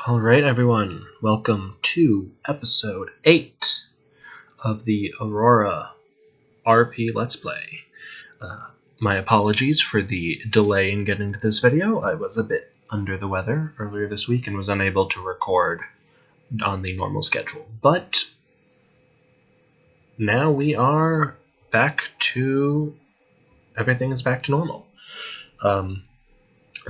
Alright everyone, welcome to episode 8 of the Aurora4x Let's Play. My apologies for the delay in getting to this video. I was a bit under the weather earlier this week and was unable to record on the normal schedule. But now we are back to... everything is back to normal.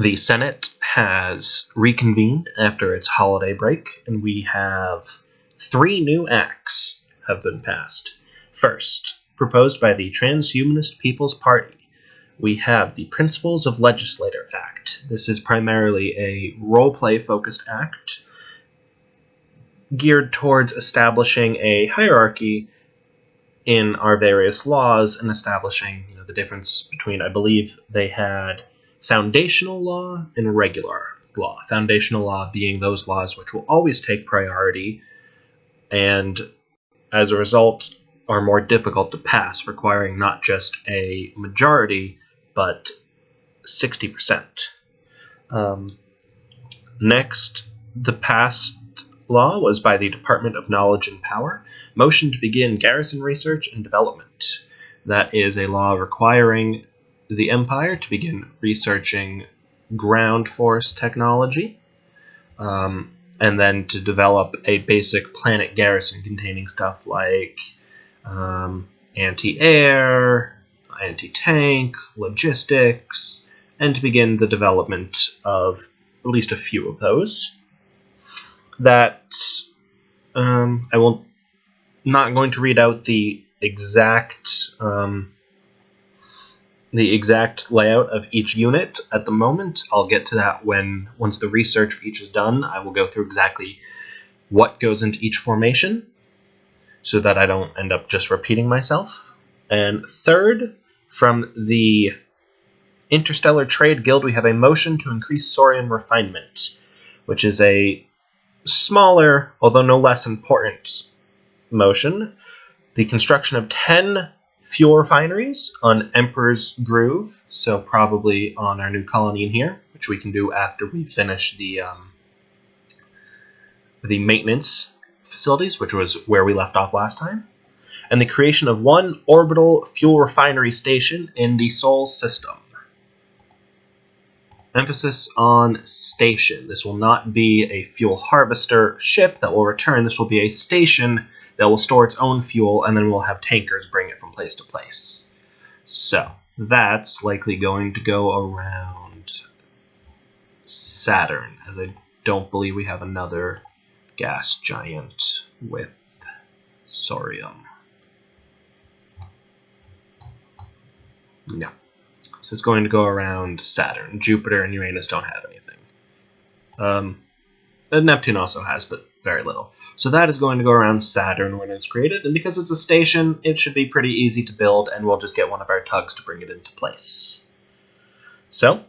The Senate has reconvened after its holiday break, and we have 3 new acts have been passed. First, proposed by the Transhumanist People's Party, we have the Principles of Legislator Act. This is primarily a role-play-focused act geared towards establishing a hierarchy in our various laws and establishing the difference between, I believe they had foundational law and regular law. Foundational law being those laws which will always take priority and, as a result, are more difficult to pass, requiring not just a majority, but 60%. Next, the passed law was by the Department of Knowledge and Power, motion to begin garrison research and development. That is a law requiring the Empire to begin researching ground force technology, and then to develop a basic planet garrison containing stuff like anti-air, anti-tank, logistics, and to begin the development of at least a few of those. That I will not going to read out the exact layout of each unit at the moment. I'll get to that once the research for each is done. I will go through exactly what goes into each formation so that I don't end up just repeating myself. And third, from the Interstellar Trade Guild, we have a motion to increase Saurian refinement, which is a smaller, although no less important, motion. The construction of 10 fuel refineries on Emperor's Groove, so probably on our new colony in here, which we can do after we finish the maintenance facilities, which was where we left off last time, and the creation of 1 orbital fuel refinery station in the Sol system. Emphasis on station. This will not be a fuel harvester ship that will return. This will be a station that will store its own fuel, and then we'll have tankers bring it from place to place. So, that's likely going to go around Saturn, as I don't believe we have another gas giant with Saurium. No. So it's going to go around Saturn. Jupiter and Uranus don't have anything. Neptune also has, but very little. So that is going to go around Saturn when it's created, and because it's a station, it should be pretty easy to build, and we'll just get one of our tugs to bring it into place. So,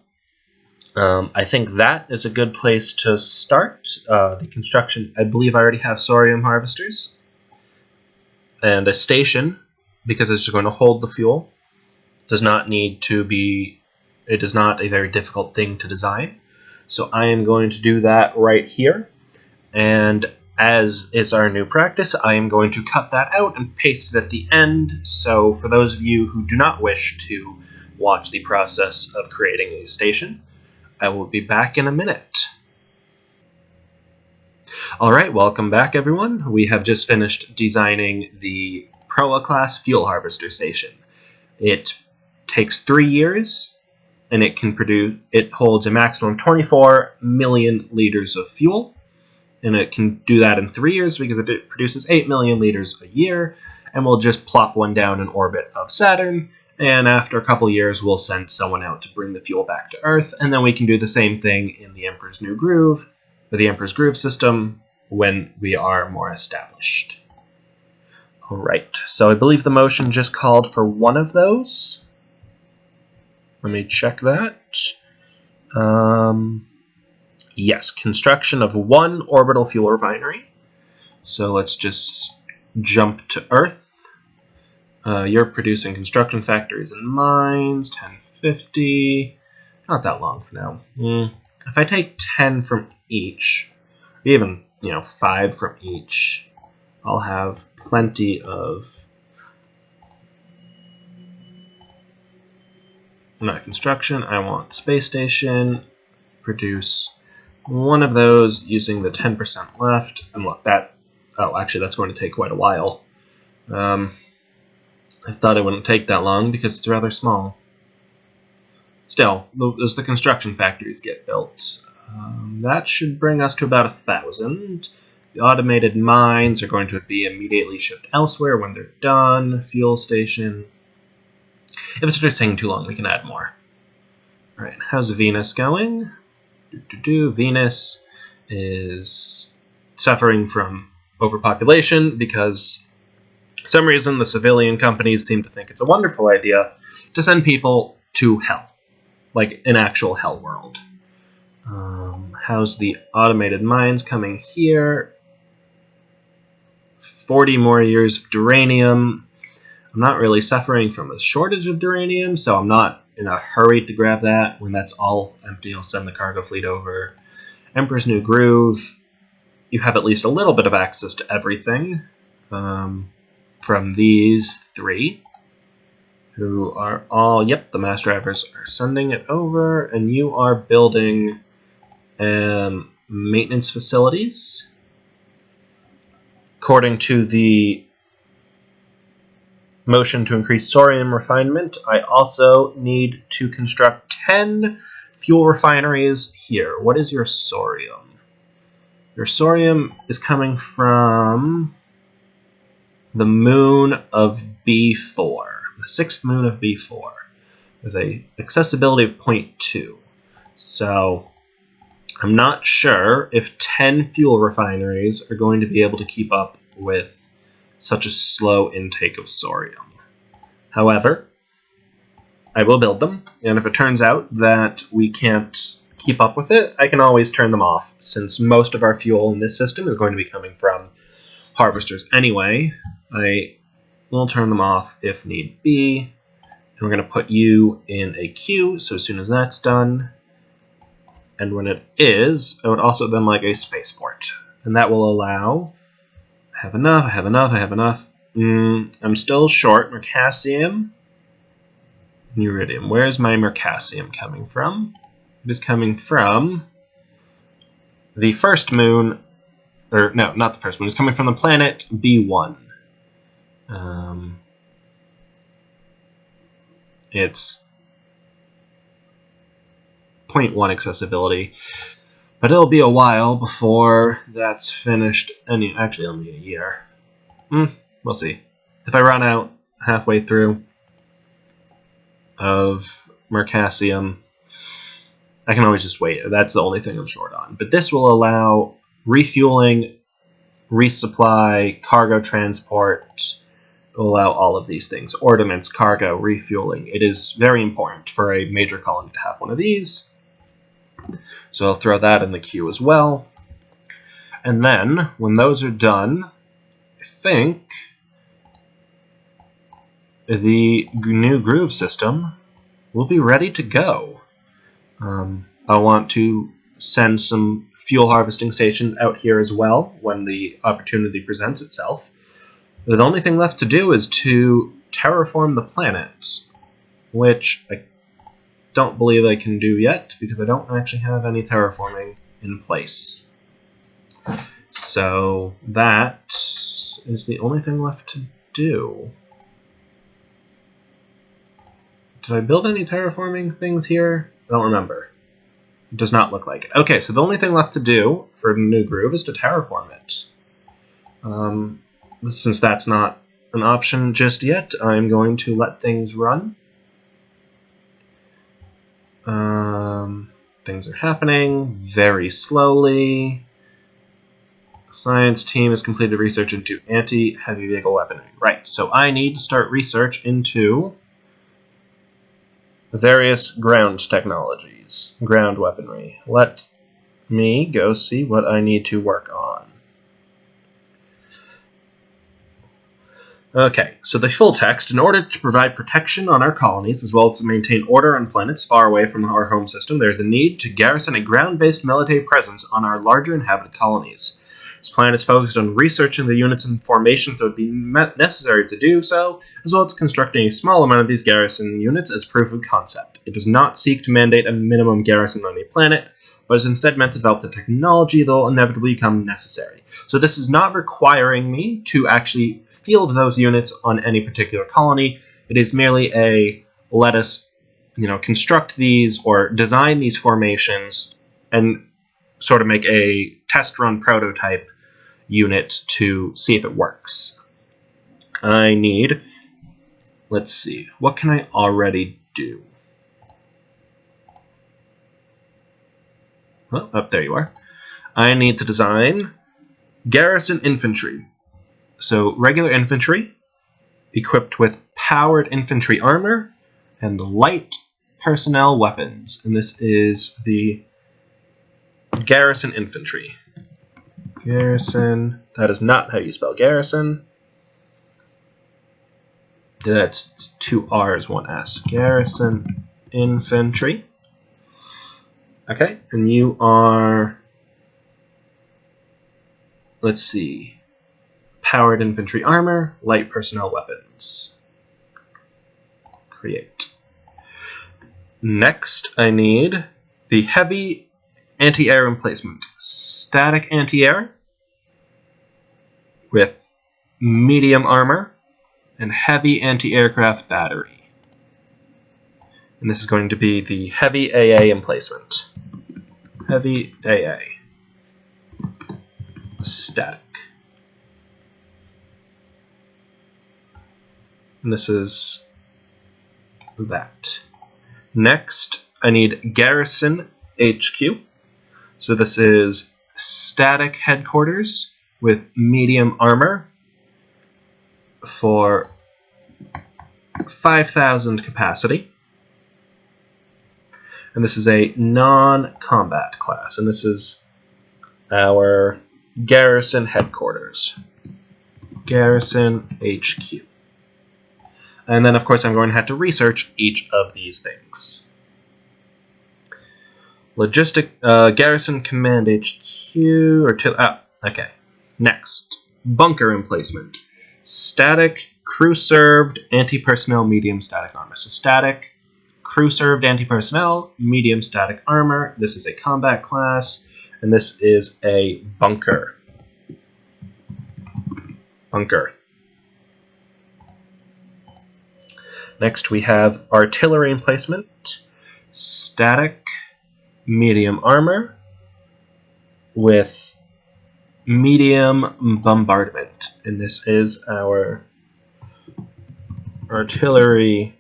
I think that is a good place to start. The construction, I believe I already have Saurium harvesters, and a station, because it's just going to hold the fuel, does not need to be, it is not a very difficult thing to design. So I am going to do that right here, and as is our new practice, I am going to cut that out and paste it at the end, so for those of you who do not wish to watch the process of creating a station, I will be back in a minute. Alright, welcome back everyone. We have just finished designing the Proa class fuel harvester station. It takes 3 years, and it holds a maximum of 24 million liters of fuel. And it can do that in 3 years because it produces 8 million liters a year, and we'll just plop one down in orbit of Saturn, and after a couple years we'll send someone out to bring the fuel back to Earth, and then we can do the same thing in the Emperor's New Groove, or the Emperor's Groove system, when we are more established. Alright, so I believe the motion just called for 1 of those. Let me check that. Yes, construction of 1 orbital fuel refinery. So let's just jump to Earth. You're producing construction factories and mines, 1050. Not that long for now. If I take 10 from each, even, 5 from each, I'll have plenty of not construction. I want space station, produce one of those using the 10% left, and look, actually that's going to take quite a while. I thought it wouldn't take that long because it's rather small. Still, as the construction factories get built, that should bring us to about 1,000. The automated mines are going to be immediately shipped elsewhere when they're done. Fuel station. If it's just taking too long, we can add more. Alright, how's Venus going? Venus is suffering from overpopulation because for some reason the civilian companies seem to think it's a wonderful idea to send people to hell. Like an actual hell world. How's the automated mines coming here? 40 more years of duranium. I'm not really suffering from a shortage of duranium, so I'm not in a hurry to grab that. When that's all empty, I'll send the cargo fleet over. Emperor's New Groove. You have at least a little bit of access to everything from these 3. Who are all, yep, the mass drivers are sending it over, and you are building maintenance facilities. According to the motion to increase thorium refinement, I also need to construct 10 fuel refineries here. What is your thorium? Your thorium is coming from the moon of B4. The 6th moon of B4 with a accessibility of 0.2. So I'm not sure if 10 fuel refineries are going to be able to keep up with such a slow intake of thorium. However, I will build them, and if it turns out that we can't keep up with it, I can always turn them off, since most of our fuel in this system is going to be coming from harvesters anyway. I will turn them off if need be. And we're going to put you in a queue, so as soon as that's done, and when it is, I would also then like a spaceport. And that will allow... I have enough. I'm still short mercassium. Uridium. Where's my mercassium coming from? It is coming from the first moon, or no, not the first moon. It's coming from the planet B1. It's 0.1 accessibility, but it'll be a while before that's finished. Actually, only a year. We'll see. If I run out halfway through of mercassium, I can always just wait. That's the only thing I'm short on. But this will allow refueling, resupply, cargo transport. It will allow all of these things. Ordnance, cargo, refueling. It is very important for a major colony to have one of these. So I'll throw that in the queue as well. And then, when those are done, I think the new groove system will be ready to go. I want to send some fuel harvesting stations out here as well when the opportunity presents itself. The only thing left to do is to terraform the planet, which I don't believe I can do yet because I don't actually have any terraforming in place. So that is the only thing left to do. Did I build any terraforming things here? I don't remember. It does not look like it. Okay, so the only thing left to do for the new groove is to terraform it. Since that's not an option just yet, I'm going to let things run. Things are happening very slowly. Science team has completed research into anti-heavy vehicle weaponry. Right, so I need to start research into various ground technologies, ground weaponry. Let me go see what I need to work on. Okay, so the full text: in order to provide protection on our colonies, as well as to maintain order on planets far away from our home system, there is a need to garrison a ground-based military presence on our larger inhabited colonies. This plan is focused on researching the units and formations that would be necessary to do so, as well as constructing a small amount of these garrison units as proof of concept. It does not seek to mandate a minimum garrison on a planet, but is instead meant to develop the technology that will inevitably become necessary. So this is not requiring me to actually field those units on any particular colony. It is merely a let us, construct these or design these formations and sort of make a test run prototype unit to see if it works. I need, let's see, what can I already do? Well, up there you are. I need to design Garrison Infantry. So regular infantry, equipped with powered infantry armor and light personnel weapons. And this is the Garrison Infantry. Garrison, that is not how you spell garrison. That's 2 R's, 1 S. Garrison Infantry. Okay, and you are, let's see, powered infantry armor, light personnel weapons. Create. Next, I need the heavy anti-air emplacement. Static anti-air with medium armor and heavy anti-aircraft battery. And this is going to be the heavy AA emplacement. Heavy AA. Static. And this is that. Next, I need Garrison HQ. So this is static headquarters with medium armor for 5,000 capacity. And this is a non-combat class. And this is our Garrison headquarters. Garrison HQ. And then, of course, I'm going to have to research each of these things. Garrison Command HQ, okay. Next, bunker emplacement. Static, crew-served, anti-personnel, medium static armor. So static, crew-served, anti-personnel, medium static armor. This is a combat class, and this is a bunker. Bunker. Next, we have artillery emplacement, static, medium armor with medium bombardment. And this is our artillery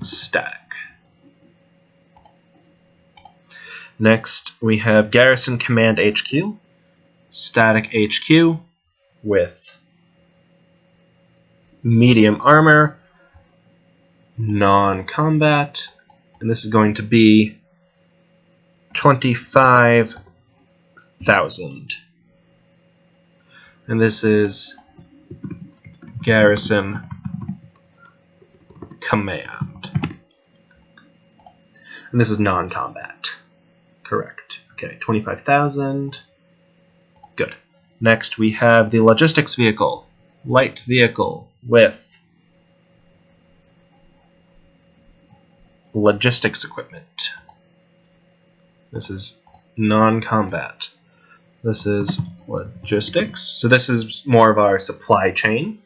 static. Next, we have Garrison Command HQ, static HQ with medium armor, non-combat, and this is going to be 25,000. And this is Garrison Command. And this is non-combat. Correct. Okay, 25,000. Good. Next we have the logistics vehicle. Light vehicle with logistics equipment. This is non-combat. This is logistics. So this is more of our supply chain.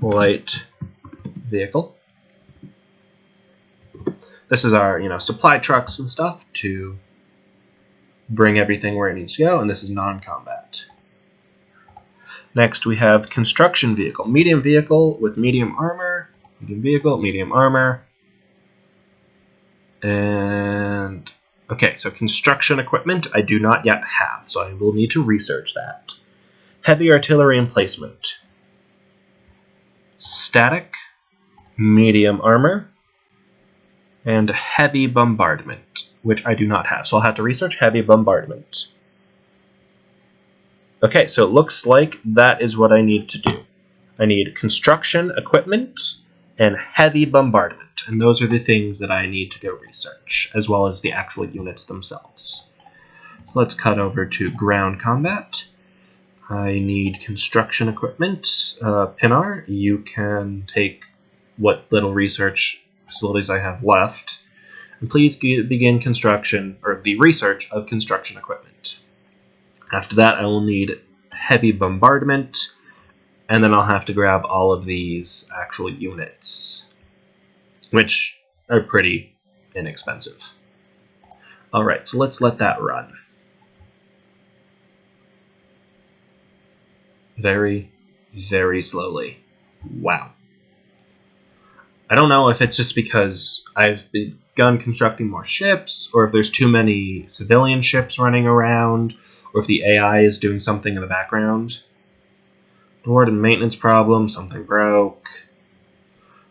Light vehicle. This is our, supply trucks and stuff to bring everything where it needs to go, and this is non-combat. Next we have construction vehicle. Medium vehicle with medium armor. Medium vehicle, medium armor. And okay, so construction equipment I do not yet have, so I will need to research that. Heavy artillery emplacement. Static, medium armor, and heavy bombardment, which I do not have, so I'll have to research heavy bombardment. Okay, so it looks like that is what I need to do. I need construction equipment and heavy bombardment, and those are the things that I need to go research, as well as the actual units themselves. So let's cut over to ground combat. I need construction equipment. Pinar, you can take what little research facilities I have left, and please begin construction, or the research of construction equipment. After that, I will need heavy bombardment, and then I'll have to grab all of these actual units, which are pretty inexpensive. Alright, so let's let that run. Very, very slowly. Wow. I don't know if it's just because I've begun constructing more ships, or if there's too many civilian ships running around, or if the AI is doing something in the background. Board and maintenance problem, something broke.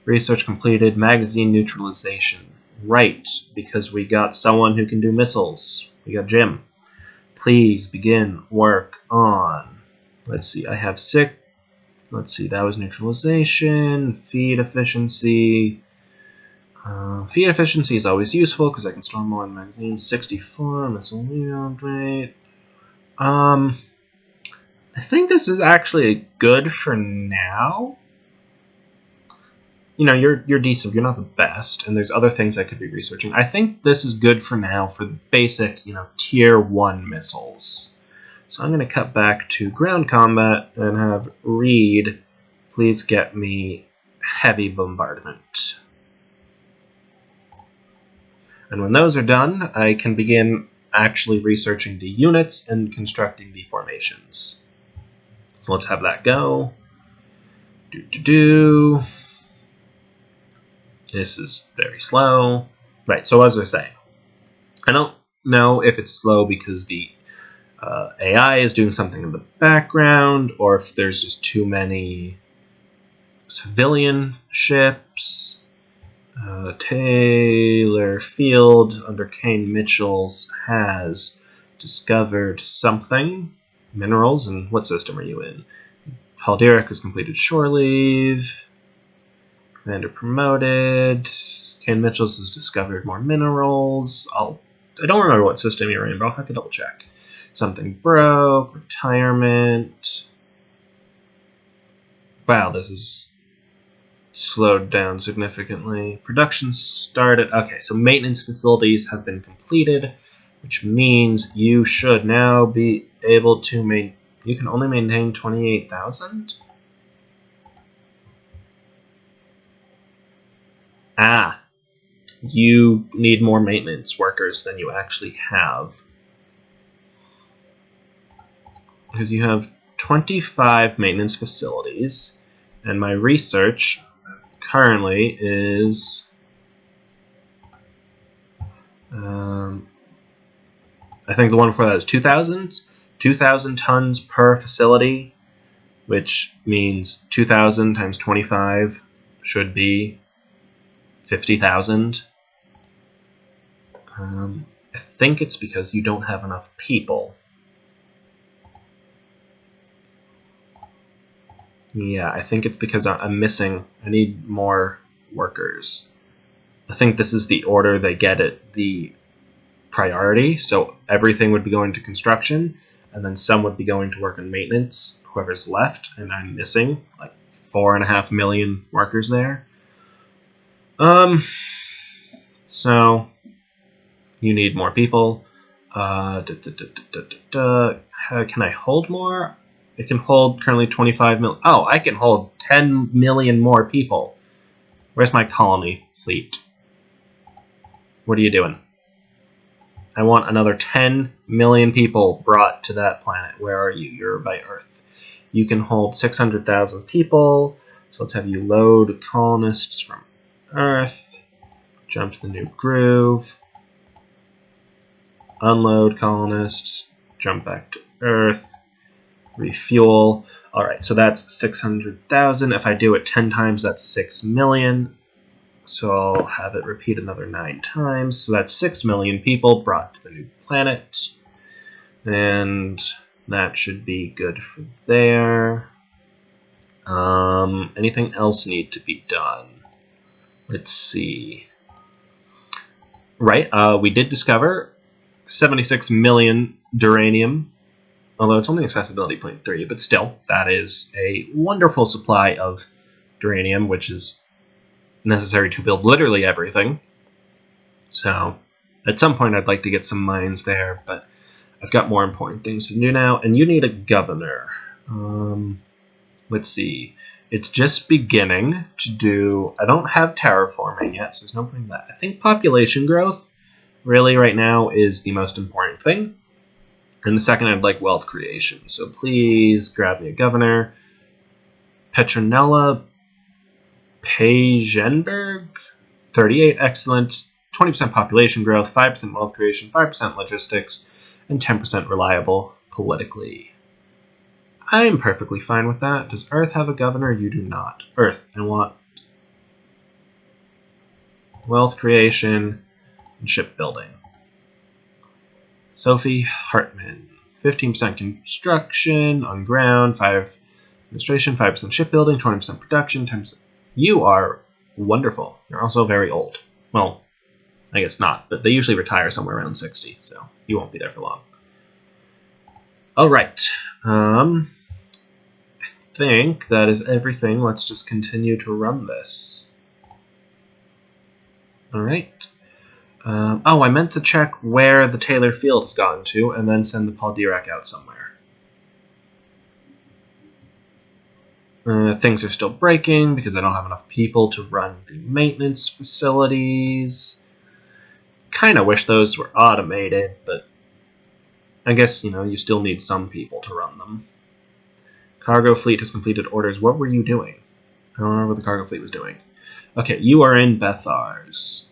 Research completed, magazine neutralization. Right, because we got someone who can do missiles. We got Jim. Please begin work on. Let's see, I have 6. Let's see, that was neutralization, feed efficiency. Feed efficiency is always useful because I can store more in the magazine. 64, missile reload rate. I think this is actually good for now. You know, you're decent, you're not the best, and there's other things I could be researching. I think this is good for now for the basic, tier 1 missiles. So I'm going to cut back to ground combat and have Reed please get me heavy bombardment. And when those are done, I can begin actually researching the units and constructing the formations. So let's have that go. This is very slow. Right, so as I was saying, I don't know if it's slow because the AI is doing something in the background, or if there's just too many civilian ships. Taylor Field under Kane Mitchell's has discovered something. Minerals, and what system are you in? Halderic has completed shore leave. Commander promoted. Kane Mitchell's has discovered more minerals. I don't remember what system you're in, but I'll have to double check. Something broke. Retirement. Wow, this is slowed down significantly. Production started. Okay, so maintenance facilities have been completed, which means you should now be able to you can only maintain 28,000? Ah, you need more maintenance workers than you actually have. Because you have 25 maintenance facilities, and my research currently is I think the one before that is 2,000 tons per facility, which means 2,000 times 25 should be 50,000. I think it's because you don't have enough people. Yeah, I think it's because I'm missing. I need more workers. I think this is the order they get it, the priority. So everything would be going to construction, and then some would be going to work on maintenance, whoever's left, and I'm missing like 4.5 million workers there. So you need more people. Can I hold more? It can hold currently 25 million. Oh, I can hold 10 million more people. Where's my colony fleet? What are you doing? I want another 10 million people brought to that planet. Where are you? You're by Earth. You can hold 600,000 people. So let's have you load colonists from Earth. Jump to the new groove. Unload colonists. Jump back to Earth. Refuel. Alright, so that's 600,000. If I do it 10 times, that's 6 million. So I'll have it repeat another 9 times. So that's 6 million people brought to the new planet. And That should be good for there. Anything else need to be done? Let's see. Right, we did discover 76 million duranium, although it's only accessibility 0.3, but still, that is a wonderful supply of duranium, which is necessary to build literally everything. So, at some point I'd like to get some mines there, but I've got more important things to do now, and you need a governor. Let's see. It's just beginning to do... I don't have terraforming yet, so there's no point in that. I think population growth, really, right now, is the most important thing. And the second, I'd like wealth creation. So please grab me a governor. Petronella Pagenberg, 38, excellent. 20% population growth, 5% wealth creation, 5% logistics, and 10% reliable politically. I'm perfectly fine with that. Does Earth have a governor? You do not. Earth, I want wealth creation and shipbuilding. Sophie Hartman, 15% construction on ground, 5% administration, 5% shipbuilding, 20% production, 10%. You are wonderful. You're also very old. Well, I guess not, but they usually retire somewhere around 60, so you won't be there for long. All right. I think that is everything. Let's just continue to run this. All right. Oh, I meant to check where the Taylor Field has gotten to, and then send the Paul Dirac out somewhere. Things are still breaking because I don't have enough people to run the maintenance facilities. Kind of wish those were automated, but I guess, you still need some people to run them. Cargo fleet has completed orders. What were you doing? I don't remember what the cargo fleet was doing. Okay, you are in Bethars.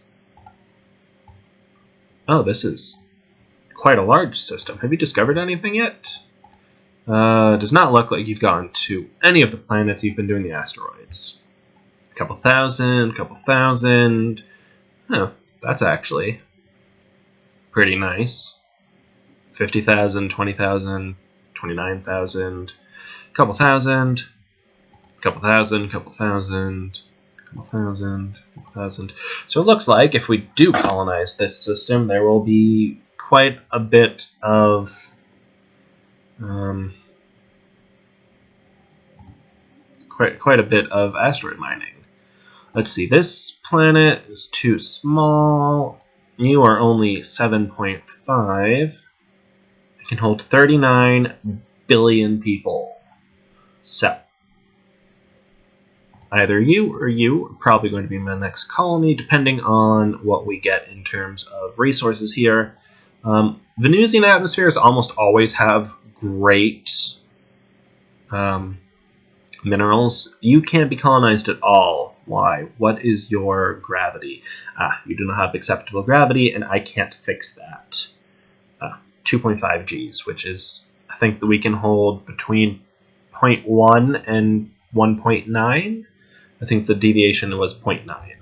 Oh, this is quite a large system. Have you discovered anything yet? Does not look like you've gone to any of the planets. You've been doing the asteroids. A couple thousand. Oh, that's actually pretty nice. 50,000, 20,000, 29,000, couple thousand. So it looks like if we do colonize this system, there will be quite a bit of quite a bit of asteroid mining. Let's see, this planet is too small. You are only 7.5. I can hold 39 billion people. So, either you or you are probably going to be my next colony, depending on what we get in terms of resources here. Venusian atmospheres almost always have great minerals. You can't be colonized at all. Why? What is your gravity? You do not have acceptable gravity, and I can't fix that. 2.5 Gs, which is, I think that we can hold between 0.1 and 1.9. I think the deviation was 0.9.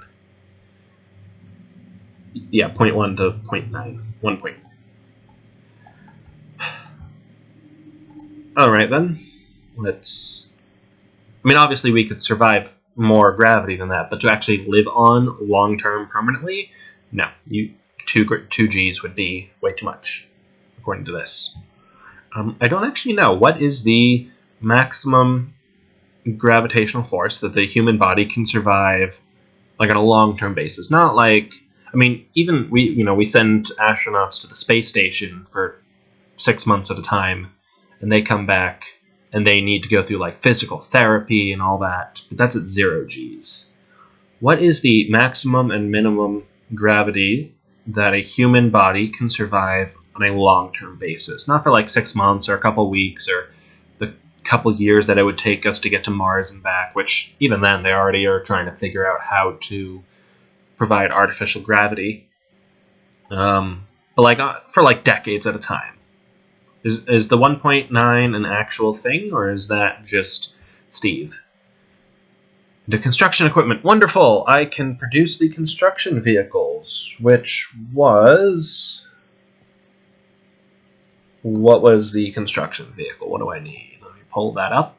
Yeah, 0.1 to 0.9. 1 point. Alright then. Obviously we could survive more gravity than that, but to actually live on long-term permanently, no. 2 Gs would be way too much, according to this. I don't actually know. What is the maximum gravitational force that the human body can survive, like on a long-term basis? Not like, even we send astronauts to the space station for 6 months at a time, and they come back and they need to go through like physical therapy and all that, but that's at 0 Gs. What is the maximum and minimum gravity that a human body can survive on a long-term basis? Not for like 6 months or a couple weeks or the couple years that it would take us to get to Mars and back, which even then they already are trying to figure out how to provide artificial gravity. But for like decades at a time. Is the 1.9 an actual thing, or is that just Steve? The construction equipment. Wonderful! I can produce the construction vehicles, which was what was the construction vehicle? What do I need? Let me pull that up.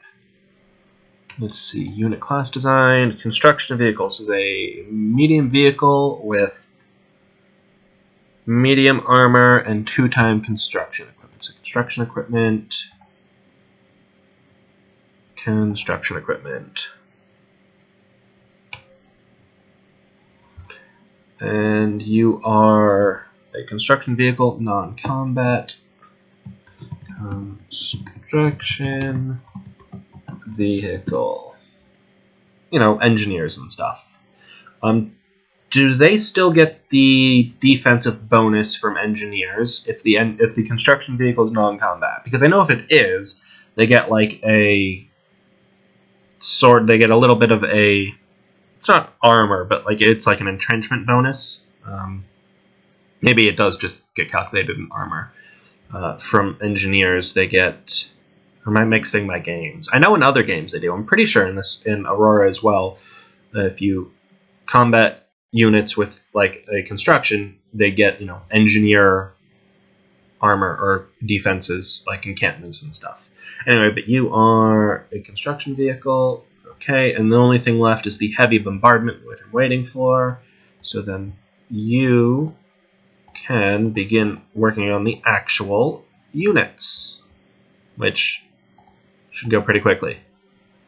Let's see, unit class design. Construction vehicles is a medium vehicle with medium armor and 2-time construction equipment. So construction equipment. And you are a construction vehicle, non-combat. Construction vehicle. You know, engineers and stuff. Do they still get the defensive bonus from engineers if the construction vehicle is non-combat? Because I know if it is, they get like a sword. They get a little bit of a. It's not armor, but like it's like an entrenchment bonus. Maybe it does just get calculated in armor. From engineers, they get. Or am I mixing my games? I know in other games they do. I'm pretty sure in Aurora as well. If you combat units with like a construction, they get engineer armor or defenses like encampments and stuff. Anyway, but you are a construction vehicle. Okay, and the only thing left is the heavy bombardment, which I'm waiting for. So then you can begin working on the actual units, which should go pretty quickly.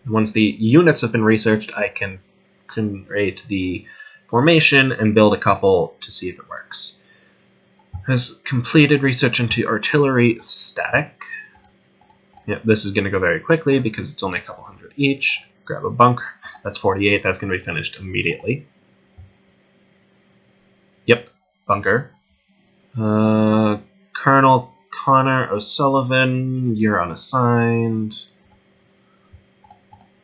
Once the units have been researched, I can create the formation and build a couple to see if it works. Has completed research into artillery static. Yeah, this is going to go very quickly because it's only a couple hundred each. Grab a bunker. That's 48. That's going to be finished immediately. Yep, bunker. Colonel Connor O'Sullivan, you're unassigned.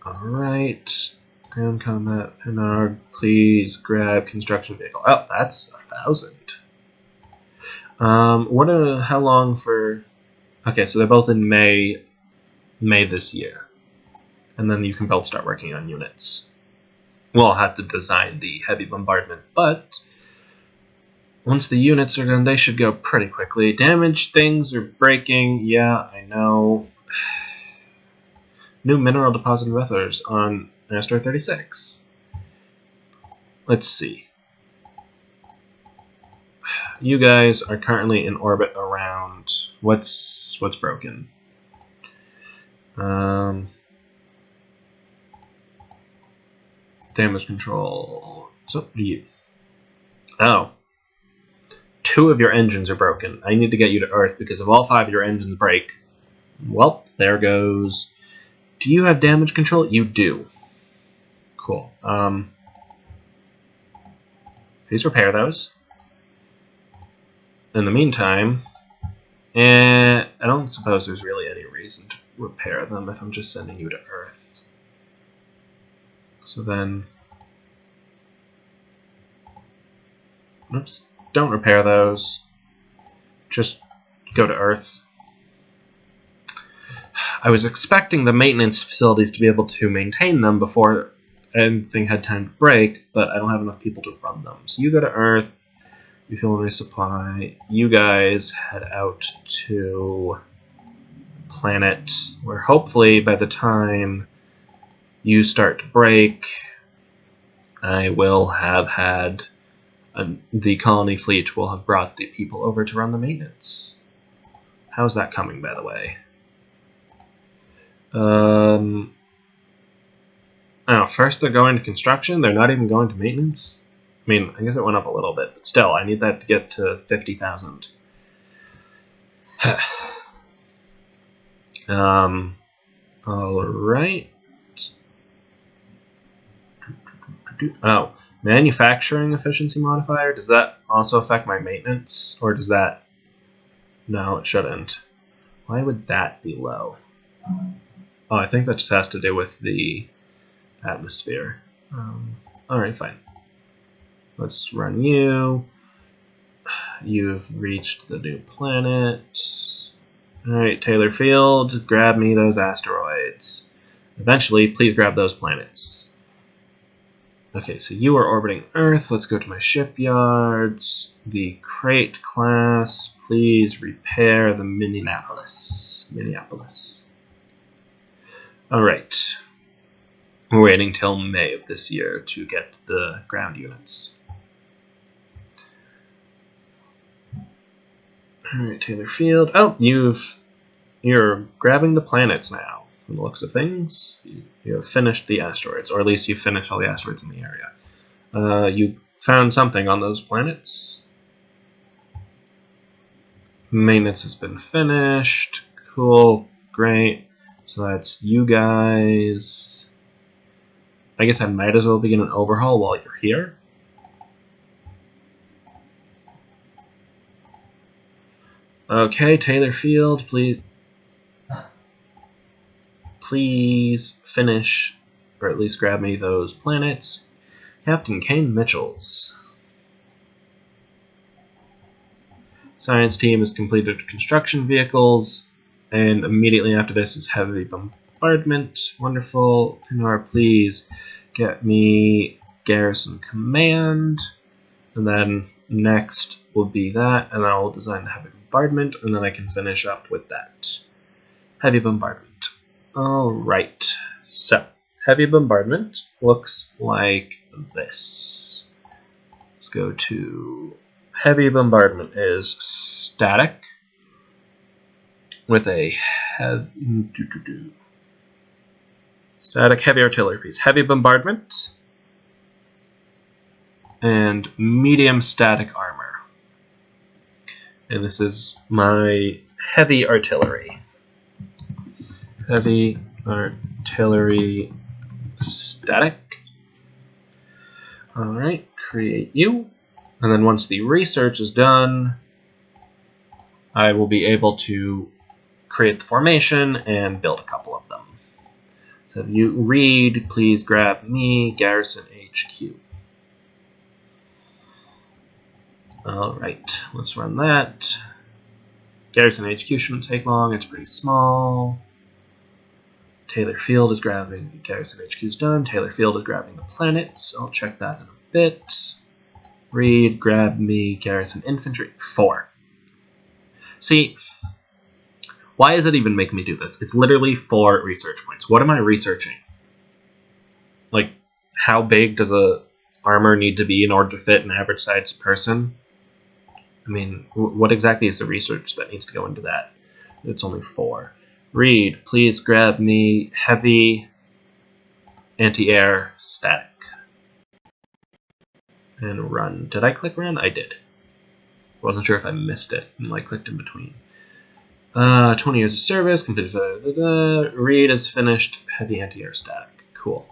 Alright. Ground combat, Pinard, please grab construction vehicle. Oh, that's 1,000. How long for... Okay, so they're both in May this year. And then you can both start working on units. We'll have to design the heavy bombardment, but once the units are done, they should go pretty quickly. Damaged things are breaking. Yeah, I know. New mineral deposit methods on Asteroid 36. Let's see. You guys are currently in orbit around what's broken. Damage control. So you. Oh. 2 of your engines are broken. I need to get you to Earth because if all 5 of your engines break, well, there goes. Do you have damage control? You do. Cool. Please repair those. In the meantime, I don't suppose there's really any reason to repair them if I'm just sending you to Earth. So then... Oops. Don't repair those. Just go to Earth. I was expecting the maintenance facilities to be able to maintain them before anything had time to break, but I don't have enough people to run them. So you go to Earth, you fill in resupply, you guys head out to the planet, where hopefully by the time you start to break, I will have had... the colony fleet will have brought the people over to run the maintenance. How's that coming, by the way? Oh, first they're going to construction, they're not even going to maintenance? I mean, I guess it went up a little bit, but still, I need that to get to 50,000. Alright. Oh, manufacturing efficiency modifier, does that also affect my maintenance? Or does that... No, it shouldn't. Why would that be low? Oh, I think that just has to do with the atmosphere. Alright, fine. Let's run you. You've reached the new planet. Alright, Taylor Field, grab me those asteroids. Eventually, please grab those planets. Okay, so you are orbiting Earth. Let's go to my shipyards. The Crate class, please repair the Minneapolis. All right. We're waiting till May of this year to get the ground units. All right, Taylor Field. Oh, you're grabbing the planets now. From the looks of things, you have finished the asteroids, or at least you finished all the asteroids in the area. You found something on those planets. Maintenance has been finished. Cool, great. So that's you guys. I guess I might as well begin an overhaul while you're here. Okay, Taylor Field, please finish, or at least grab me those planets. Captain Kane Mitchell's science team has completed construction vehicles, and immediately after this is heavy bombardment. Wonderful. Pinar, please get me Garrison Command, and then next will be that, and I will design the heavy bombardment, and then I can finish up with that. Heavy bombardment. Alright, so heavy bombardment looks like this. Let's go to heavy bombardment is static with a static heavy artillery piece. Heavy bombardment and medium static armor. And this is my heavy artillery. Heavy artillery static. Alright, create you. And then once the research is done, I will be able to create the formation and build a couple of them. So if you read, please grab me Garrison HQ. Alright, let's run that. Garrison HQ shouldn't take long, it's pretty small. Taylor Field is grabbing, Garrison HQ's done. Taylor Field is grabbing the planets. I'll check that in a bit. Read, grab me, Garrison Infantry. 4. See, why does it even make me do this? It's literally 4 research points. What am I researching? Like, how big does a armor need to be in order to fit an average-sized person? I mean, what exactly is the research that needs to go into that? It's only 4. Read, please grab me heavy anti-air static. And run. Did I click run? I did. Wasn't sure if I missed it and I clicked in between. 20 years of service, completed. Read is finished. Heavy anti-air static. Cool.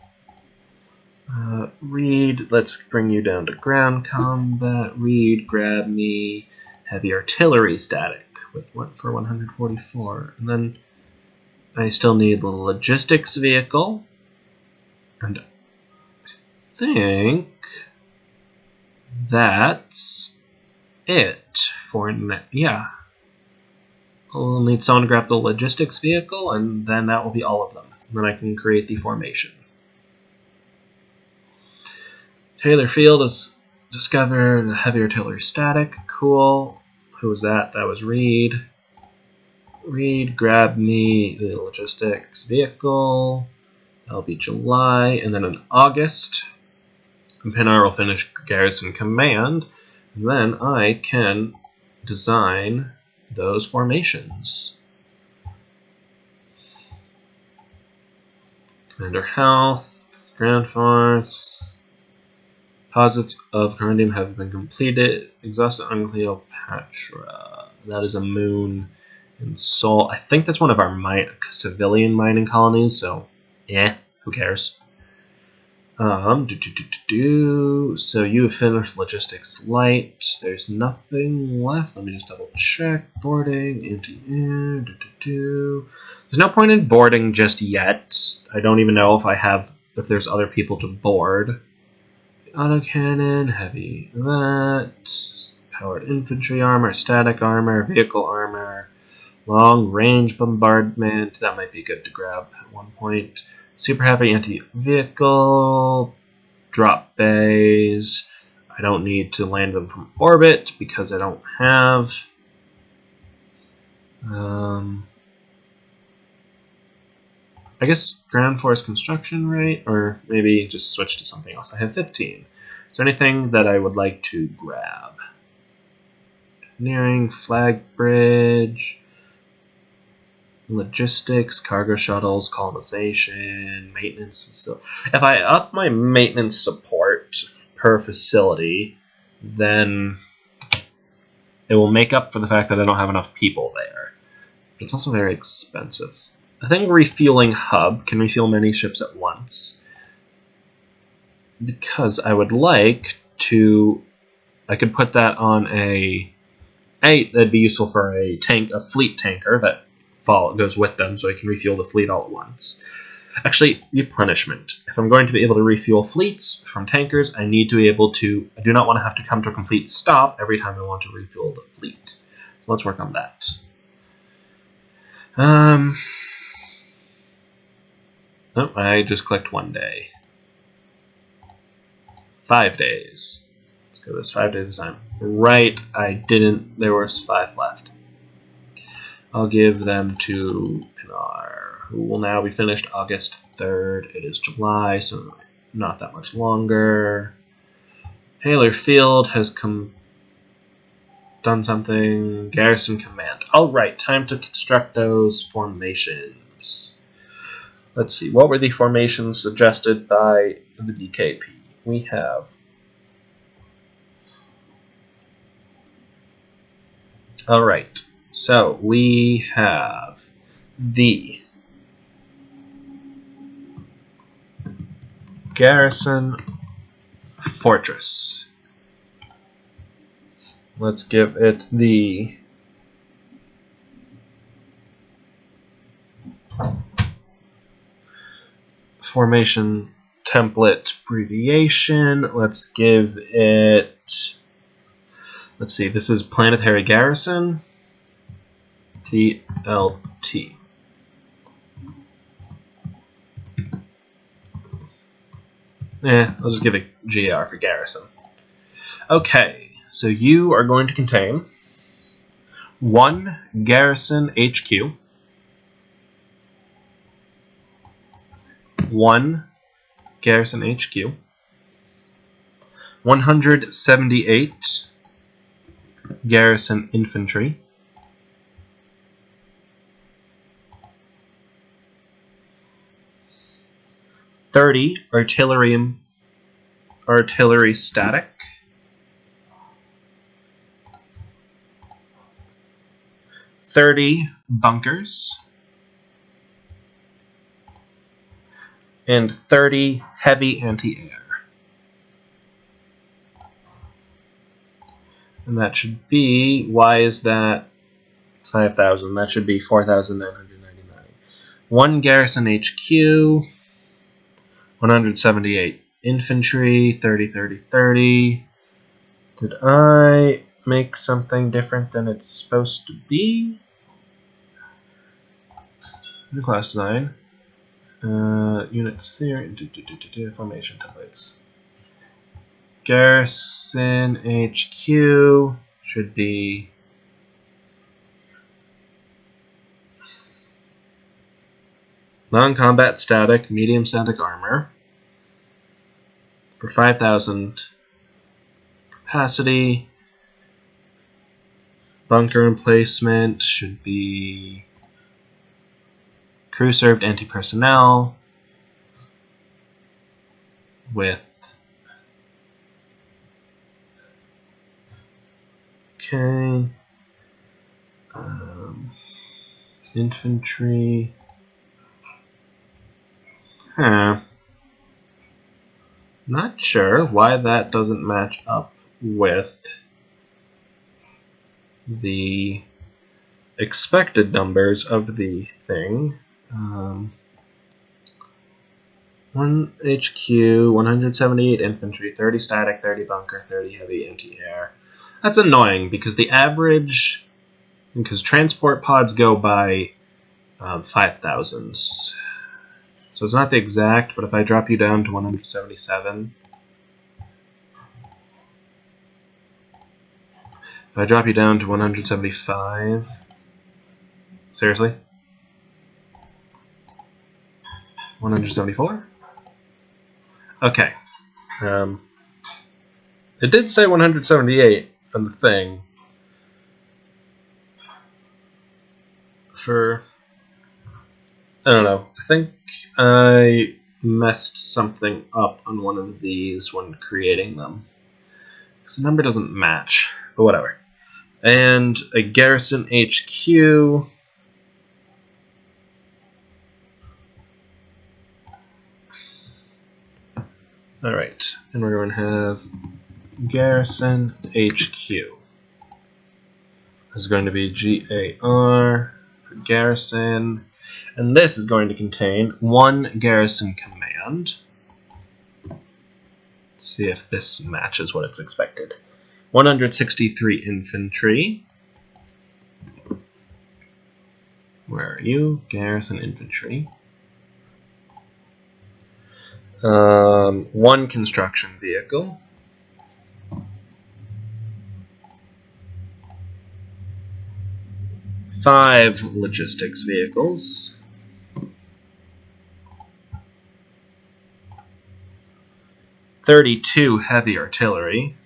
Read, let's bring you down to ground combat. Read, grab me heavy artillery static with what for 144. And then I still need the logistics vehicle. And I think that's it for yeah. I'll need someone to grab the logistics vehicle, and then that will be all of them. And then I can create the formation. Taylor Field has discovered heavy artillery static. Cool. Who was that? That was Reed. Reed, grab me the logistics vehicle. That'll be July. And then in August, Pinar will finish Garrison Command. And then I can design those formations. Commander Health, Ground Force. Deposits of Corundium have been completed. Exhausted on Cleopatra. That is a moon in Sol. I think that's one of our civilian mining colonies, so yeah, who cares? So you have finished logistics light. There's nothing left. Let me just double check. Boarding, anti-air, There's no point in boarding just yet. I don't even know if there's other people to board. Autocannon, heavy that, powered infantry armor, static armor, vehicle armor, long range bombardment. That might be good to grab at one point. Super heavy anti-vehicle, drop bays. I don't need to land them from orbit because I don't have. I guess ground force construction rate, or maybe just switch to something else. I have 15. Is there anything that I would like to grab? Engineering, flag bridge, logistics, cargo shuttles, colonization, maintenance. So if I up my maintenance support per facility, then it will make up for the fact that I don't have enough people there. It's also very expensive. I think refueling hub can refuel many ships at once, because I would like to. I could put that on a. That'd be useful for a fleet tanker that goes with them, so I can refuel the fleet all at once. Actually, replenishment. If I'm going to be able to refuel fleets from tankers, I need to be able to. I do not want to have to come to a complete stop every time I want to refuel the fleet. So let's work on that. Oh, I just clicked 1 day. 5 days. Let's go this 5 days at a time. Right, I didn't. There was 5 left. I'll give them to Pinar, who will now be finished August 3rd. It is July, so not that much longer. Haler Field has done something. Garrison Command. All right, time to construct those formations. Let's see, what were the formations suggested by the DKP? We have all right, so we have the Garrison Fortress. Let's give it the formation template abbreviation. Let's give it, let's see, this is Planetary Garrison, PLT. I'll just give it GR for Garrison. Okay, so you are going to contain 1 Garrison HQ, 1 Garrison HQ, 178 Garrison Infantry, 30 artillery static, 30 bunkers, and 30 heavy anti-air. And that should be, why is that 5,000? That should be 4,999. 1 Garrison HQ, 178 infantry, 30, 30, 30. Did I make something different than it's supposed to be? New class design. Unit series, formation templates. Garrison HQ should be non-combat static, medium static armor for 5,000 capacity. Bunker emplacement should be crew served anti-personnel with infantry. Not sure why that doesn't match up with the expected numbers of the thing. 1 HQ, 178 infantry, 30 static, 30 bunker, 30 heavy anti-air. That's annoying because the average, because transport pods go by 5,000s. So it's not the exact, but if I drop you down to 177, If I drop you down to 175... Seriously? 174? Okay. It did say 178 on the thing. I don't know. I think I messed something up on one of these when creating them. Because the number doesn't match. But whatever. And a Garrison HQ. Alright. And we're going to have Garrison HQ. This is going to be GAR for Garrison. And this is going to contain one Garrison command. Let's see if this matches what it's expected. 163 Infantry. Where are you? Garrison Infantry. One construction vehicle. 5 logistics vehicles. 32 heavy artillery.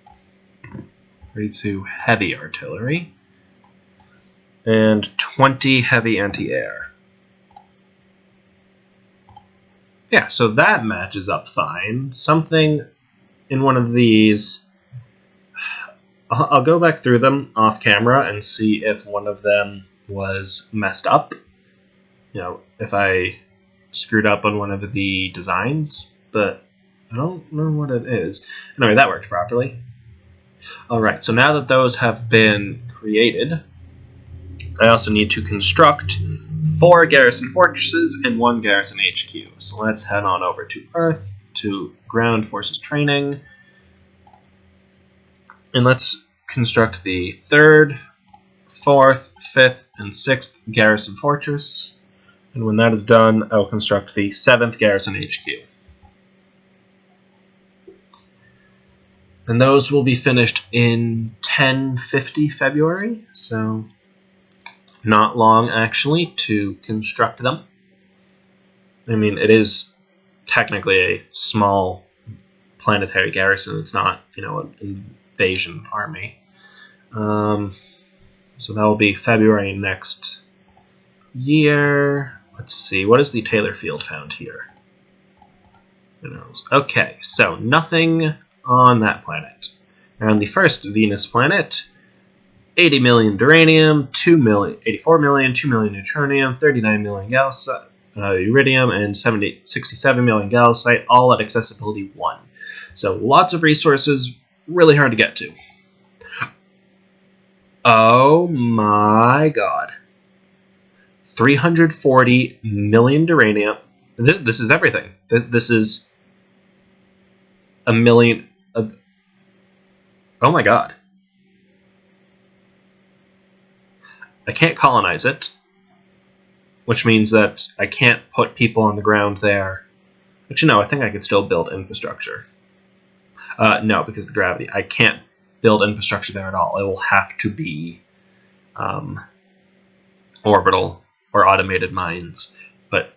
32 heavy artillery. And 20 heavy anti-air. Yeah, so that matches up fine. Something in one of these... I'll go back through them off camera and see if one of them was messed up. You know, if I screwed up on one of the designs, but I don't know what it is. Anyway, that worked properly. Alright, so now that those have been created, I also need to construct 4 Garrison Fortresses and 1 Garrison HQ. So let's head on over to Earth, to Ground Forces Training, and let's construct the 3rd, 4th, 5th, and 6th Garrison Fortress. And when that is done, I will construct the 7th Garrison HQ. And those will be finished in 1050 February, so not long actually to construct them. I mean, it is technically a small planetary garrison. It's not, you know, an invasion army. So that will be February next year. Let's see, what is the Taylor field found here? Who knows? Okay, so nothing on that planet. And on the first Venus planet, 80 million duranium, 84 million, 2 million neutronium, 39 million iridium, and 67 million gallocite, all at accessibility 1. So lots of resources, really hard to get to. Oh my god. 340 million duranium. This is everything. This is a million. Oh my god. I can't colonize it, which means that I can't put people on the ground there. But you know, I think I could still build infrastructure. No, because of the gravity. I can't build infrastructure there at all. It will have to be orbital or automated mines. But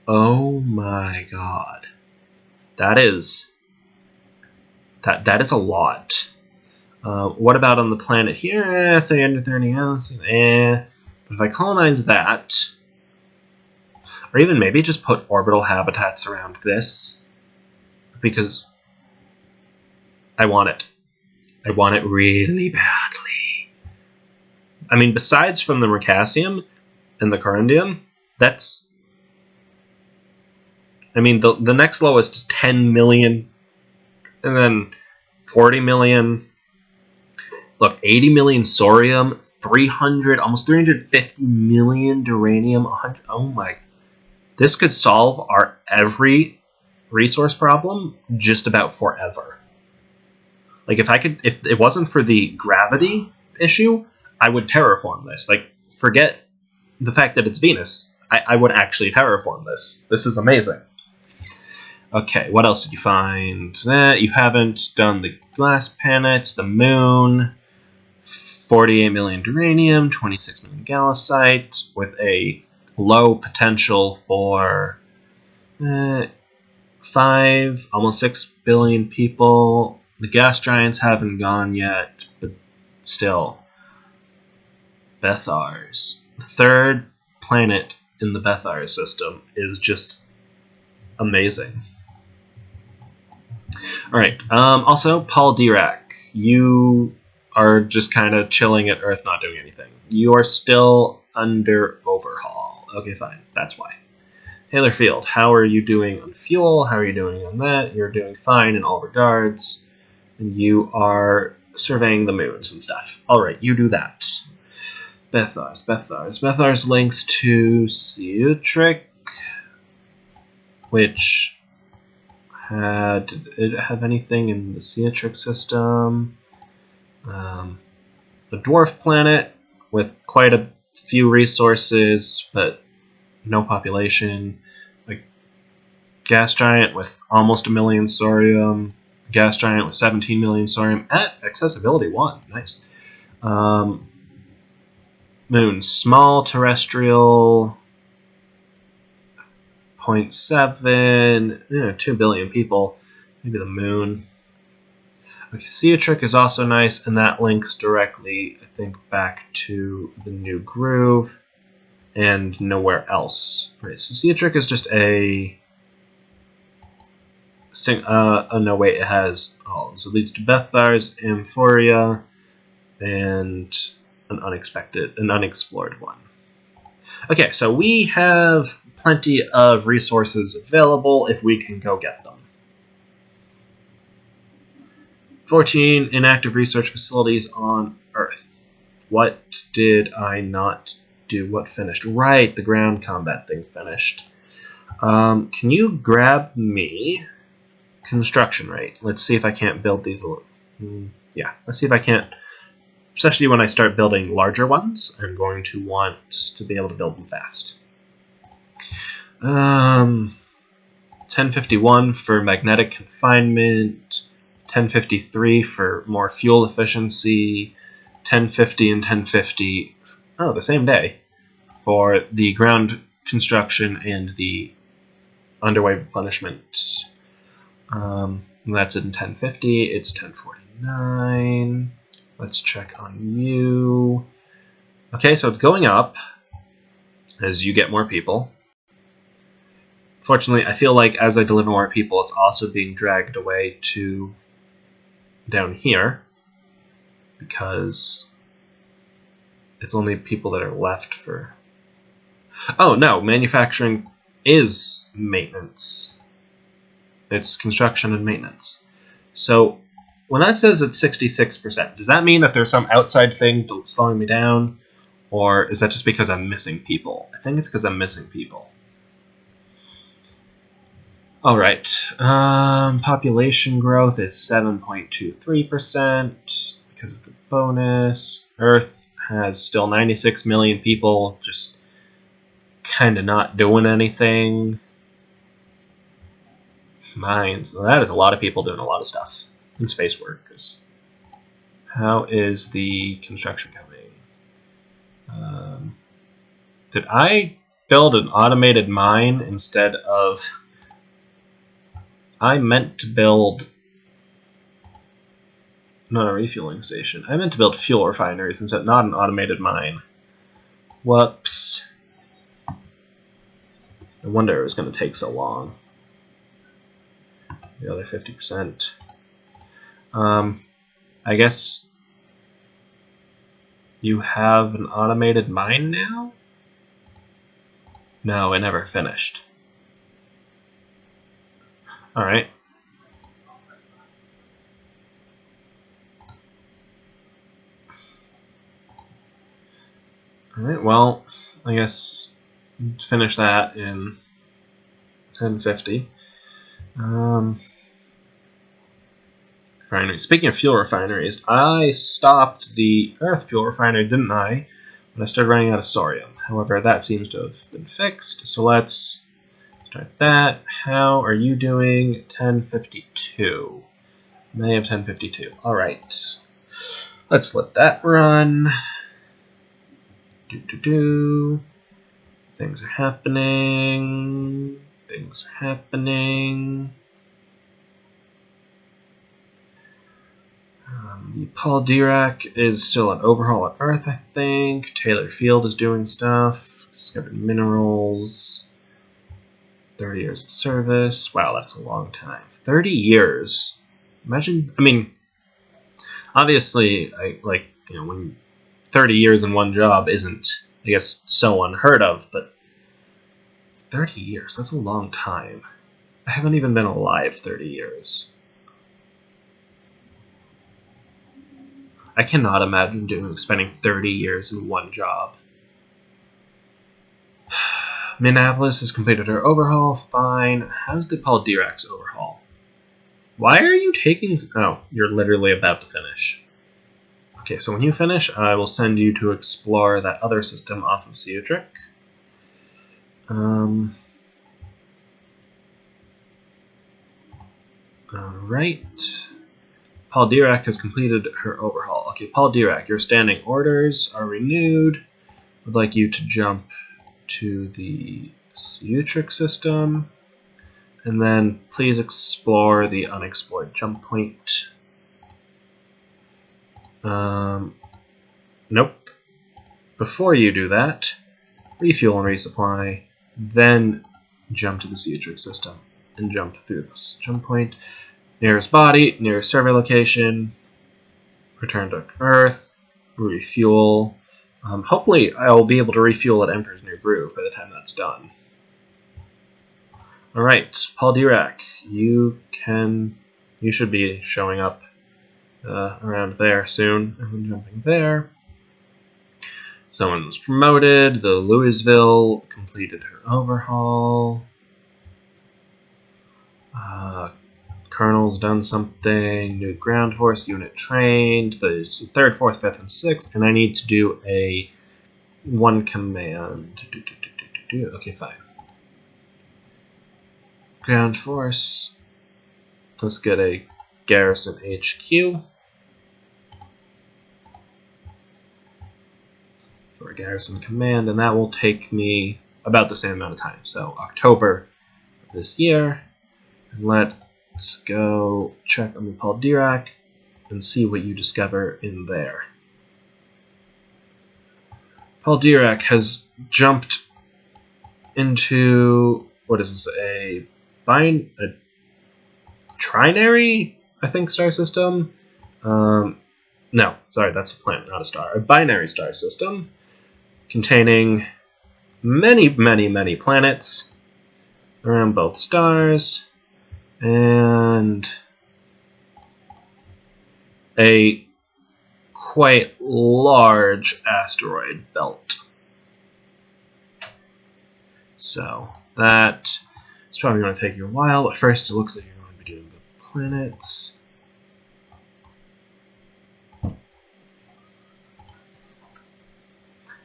oh my god, that is a lot. What about on the planet here? 330 ounces. But if I colonize that, or even maybe just put orbital habitats around this, because I want it. I want it really badly. I mean, besides from the Mercassium and the Corundium, that's... I mean, the next lowest is 10 million, and then 40 million. Look, 80 million sorium, 300, almost 350 million duranium, 100. Oh my. This could solve our every resource problem just about forever. Like, if it wasn't for the gravity issue, I would terraform this. Like, forget the fact that it's Venus. I would actually terraform this. This is amazing. Okay, what else did you find? You haven't done the glass planets, the moon, 48 million uranium, 26 million gallicite, with a low potential for 5, almost 6 billion people. The gas giants haven't gone yet, but still. Bethars. The third planet in the Bethar system is just amazing. Alright, also, Paul Dirac. You are just kind of chilling at Earth, not doing anything. You are still under overhaul. Okay, fine. That's why. Taylor Field, how are you doing on fuel? How are you doing on that? You're doing fine in all regards. And you are surveying the moons and stuff. Alright, you do that. Bethars. Bethars links to Ceutrik, which did it have anything in the Ceutrik system? The dwarf planet with quite a few resources, but no population. Like gas giant with almost 1 million thorium. Gas giant with 17 million thorium at accessibility 1. Nice. Moon, small terrestrial, 0.7, 2 billion people. Maybe the moon. Okay, Ceutrik is also nice, and that links directly, I think, back to the new groove and nowhere else. Right, so Ceutrik is just a no wait, it has all. So it leads to Bethars, Amphoria, and an unexplored one. Okay, so we have plenty of resources available if we can go get them. 14 inactive research facilities on Earth. What did I not do? What finished? Right, the ground combat thing finished. Can you grab me construction rate? Let's see if I can't build these. Yeah, let's see if I can't. Especially when I start building larger ones, I'm going to want to be able to build them fast. 1051 for magnetic confinement, 1053 for more fuel efficiency, 1050 and 1050, the same day, for the ground construction and the underway replenishment. That's in 1050, it's 1049. Let's check on you. Okay, so it's going up as you get more people. Fortunately, I feel like as I deliver more people, it's also being dragged away to down here because it's only people that are left for... Oh, no, manufacturing is maintenance. It's construction and maintenance. So when that says it's 66%, does that mean that there's some outside thing slowing me down? Or is that just because I'm missing people? I think it's because I'm missing people. Alright, population growth is 7.23% because of the bonus. Earth has still 96 million people, just kind of not doing anything. Mines, well, that is a lot of people doing a lot of stuff in space workers. How is the construction coming? Did I build an automated mine instead of... I meant to build... Not a refueling station. I meant to build fuel refineries instead, not an automated mine. Whoops. No wonder it was going to take so long. The other 50%. I guess you have an automated mine now? No, it never finished. Alright. Alright, well, I guess finish that in 1050. Refinery. Speaking of fuel refineries, I stopped the Earth fuel refinery, didn't I? When I started running out of thorium. However, that seems to have been fixed, so let's start that. How are you doing? 1052. May of 1052. Alright. Let's let that run. Things are happening. Things are happening. The Paul Dirac is still an overhaul on Earth, I think. Taylor Field is doing stuff. Discovered minerals. 30 years of service. Wow, that's a long time. 30 years. Imagine, I mean, obviously, when 30 years in one job isn't, I guess, so unheard of, but 30 years, that's a long time. I haven't even been alive 30 years. I cannot imagine spending 30 years in one job. Minneapolis has completed her overhaul. Fine. How's the Paul Dirac's overhaul? Why are you taking... Oh, you're literally about to finish. Okay, so when you finish, I will send you to explore that other system off of Ciutric. Alright. Paul Dirac has completed her overhaul. Okay, Paul Dirac, your standing orders are renewed. I'd like you to jump to the Ciutric system. And then please explore the unexplored jump point. Nope. Before you do that, refuel and resupply, then jump to the Ciutric system and jump through this jump point. Nearest body, nearest survey location, return to Earth, refuel. Hopefully I'll be able to refuel at Emperor's New Groove by the time that's done. Alright, Paul Dirac, you should be showing up around there soon. I'm jumping there. Someone was promoted. The Louisville completed her overhaul. Colonel's done something. New ground force unit trained. The 3rd, 4th, 5th, and 6th. And I need to do a one command. Okay, fine. Ground force. Let's get a Garrison HQ. For a Garrison command. And that will take me about the same amount of time. So October of this year. And let's go check on the Paul Dirac and see what you discover in there. Paul Dirac has jumped into, what is this, a trinary, I think, star system? No, sorry, that's a planet, not a star. A binary star system containing many, many, many planets around both stars. And a quite large asteroid belt. So that is probably going to take you a while, but first it looks like you're going to be doing the planets.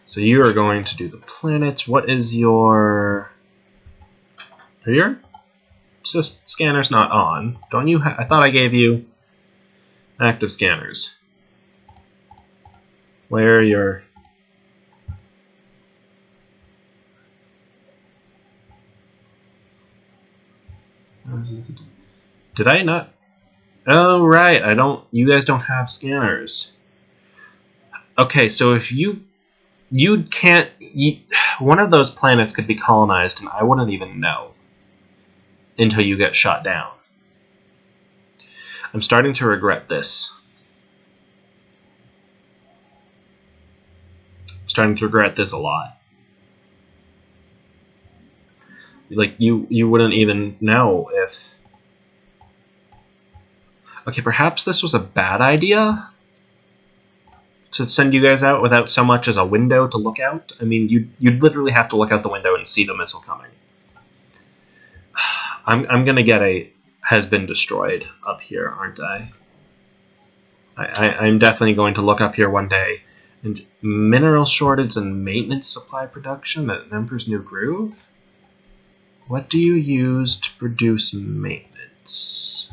So you are going to do the planets. What is your... Are your scanner's not on? Don't you I thought I gave you active scanners. Where are your... Did I not? Oh, right. You guys don't have scanners. Okay, so if you can't... one of those planets could be colonized and I wouldn't even know until you get shot down. I'm starting to regret this. I'm starting to regret this a lot. Like, you wouldn't even know if... Okay, perhaps this was a bad idea to send you guys out without so much as a window to look out. I mean, you'd literally have to look out the window and see the missile coming. I'm gonna get a has been destroyed up here, aren't I? I'm definitely going to look up here one day. And mineral shortage and maintenance supply production at Emperor's New Groove? What do you use to produce maintenance?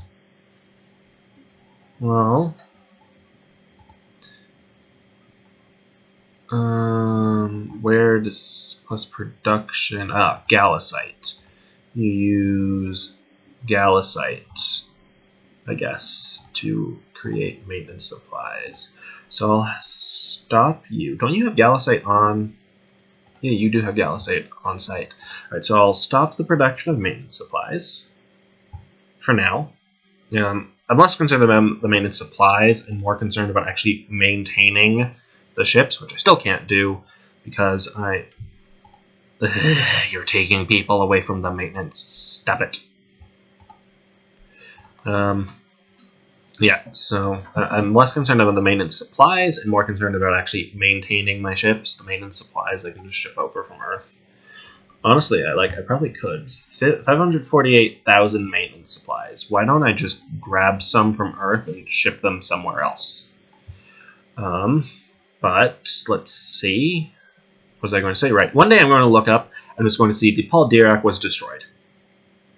Well, Where does plus production? Gallicite. You use gallicite, I guess, to create maintenance supplies. So I'll stop you. Don't you have gallicite on? Yeah, you do have gallicite on site. All right, so I'll stop the production of maintenance supplies for now. I'm less concerned about the maintenance supplies and more concerned about actually maintaining the ships, which I still can't do because you're taking people away from the maintenance. Stop it. Yeah, so I'm less concerned about the maintenance supplies and more concerned about actually maintaining my ships. The maintenance supplies I can just ship over from Earth. Honestly, I probably could. 548,000 maintenance supplies. Why don't I just grab some from Earth and ship them somewhere else? But let's see. What was I going to say? Right. One day I'm going to look up. I'm just going to see the Paul Dirac was destroyed.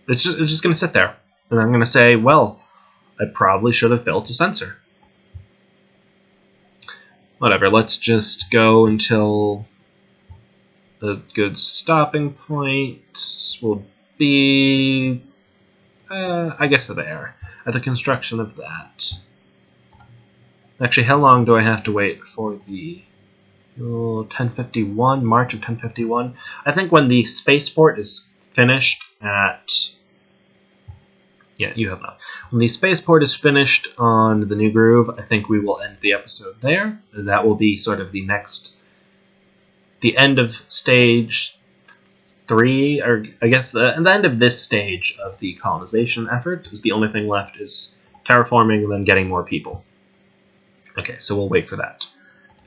It's just going to sit there, and I'm going to say, well, I probably should have built a sensor. Whatever. Let's just go until a good stopping point will be, I guess, there at the construction of that. Actually, how long do I have to wait for the 1051, March of 1051? I think when the spaceport is finished at... Yeah, you have not. When the spaceport is finished on the New Groove, I think we will end the episode there. And that will be sort of the end of stage 3, or I guess the end of this stage of the colonization effort. Is the only thing left is terraforming and then getting more people. Okay, so we'll wait for that.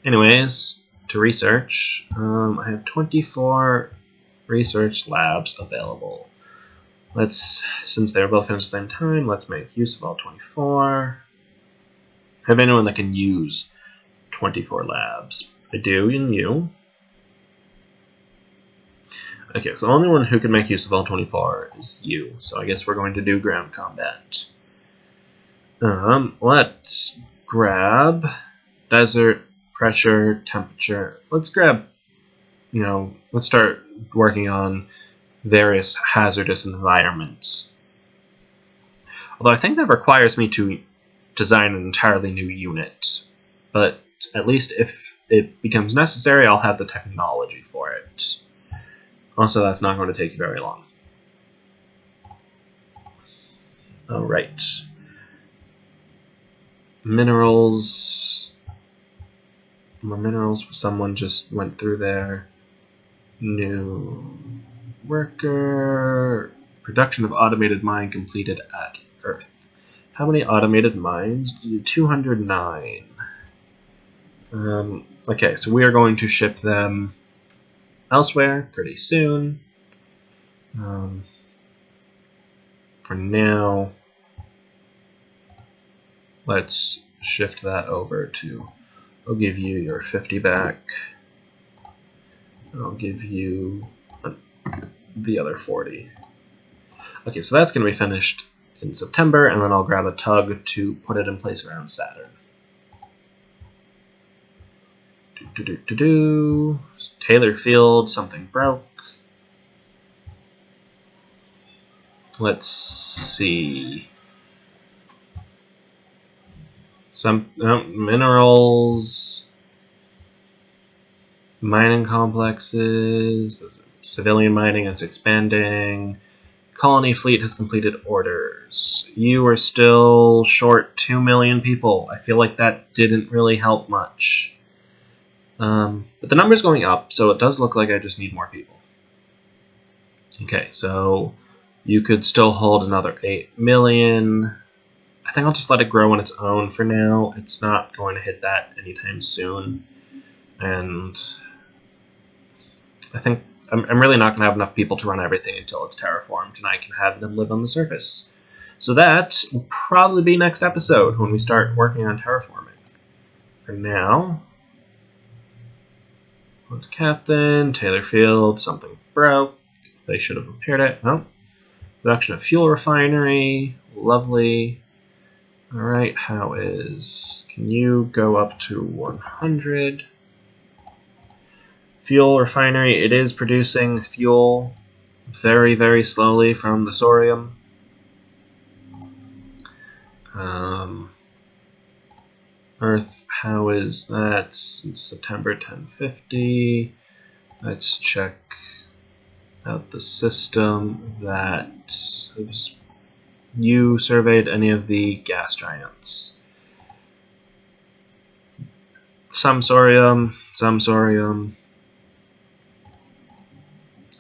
Anyways, to research, I have 24 research labs available. Since they're both finished at the same time, let's make use of all 24. Have anyone that can use 24 labs? I do, and you. Okay, so the only one who can make use of all 24 is you. So I guess we're going to do ground combat. Let's grab desert, pressure, temperature. Let's grab, let's start working on various hazardous environments. Although I think that requires me to design an entirely new unit. But at least if it becomes necessary, I'll have the technology for it. Also, that's not going to take very long. Alright. Minerals. More minerals. Someone just went through there. New worker. Production of automated mine completed at Earth. How many automated mines? 209. Okay, so we are going to ship them elsewhere pretty soon. For now, let's shift that over to, I'll give you your 50 back. I'll give you the other 40. Okay, so that's going to be finished in September, and then I'll grab a tug to put it in place around Saturn. Taylor Field, something broke. Let's see. Some minerals, mining complexes, civilian mining is expanding. Colony fleet has completed orders. You are still short 2 million people. I feel like that didn't really help much. But the number's going up, so it does look like I just need more people. Okay, so you could still hold another 8 million. I think I'll just let it grow on its own for now. It's not going to hit that anytime soon. And I think I'm really not going to have enough people to run everything until it's terraformed, and I can have them live on the surface. So that will probably be next episode when we start working on terraforming. For now, Captain, Taylor Field, something broke. They should have repaired it. Oh, production of fuel refinery, lovely. All right, can you go up to 100? fuel refinery. It is producing fuel very, very slowly from the thorium. Earth, how is that? September 1050. Let's check out the system that has you surveyed any of the gas giants. Some thorium, some thorium.